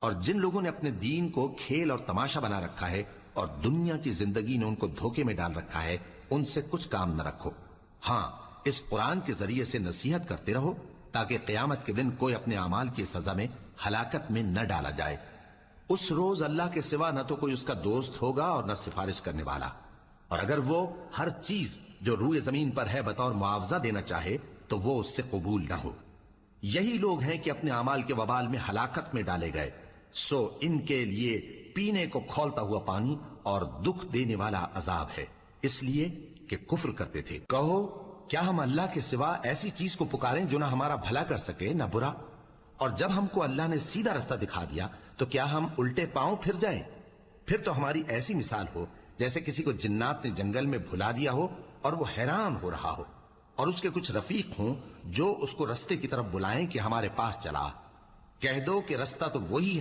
اور جن لوگوں نے اپنے دین کو کھیل اور تماشا بنا رکھا ہے اور دنیا کی زندگی نے ان کو دھوکے میں ڈال رکھا ہے، ان سے کچھ کام نہ رکھو۔ ہاں، اس قرآن کے ذریعے سے نصیحت کرتے رہو تاکہ قیامت کے دن کوئی اپنے اعمال کی سزا میں ہلاکت میں نہ ڈالا جائے۔ اس روز اللہ کے سوا نہ تو کوئی اس کا دوست ہوگا اور نہ سفارش کرنے والا، اور اگر وہ ہر چیز جو روئے زمین پر ہے بطور معاوضہ دینا چاہے تو وہ اس سے قبول نہ ہو۔ یہی لوگ ہیں کہ اپنے اعمال کے وبال میں ہلاکت میں ڈالے گئے، سو ان کے لیے پینے کو کھولتا ہوا پانی اور دکھ دینے والا عذاب ہے، اس لیے کہ کفر کرتے تھے۔ کہو، کیا ہم اللہ کے سوا ایسی چیز کو پکاریں جو نہ ہمارا بھلا کر سکے نہ برا؟ اور جب ہم کو اللہ نے سیدھا رستہ دکھا دیا تو کیا ہم الٹے پاؤں پھر جائیں؟ پھر تو ہماری ایسی مثال ہو جیسے کسی کو جنات نے جنگل میں بھلا دیا ہو اور وہ حیران ہو رہا ہو، اور اس کے کچھ رفیق ہوں جو اس کو رستے کی طرف بلائیں کہ ہمارے پاس چلا۔ کہہ دو کہ رستہ تو وہی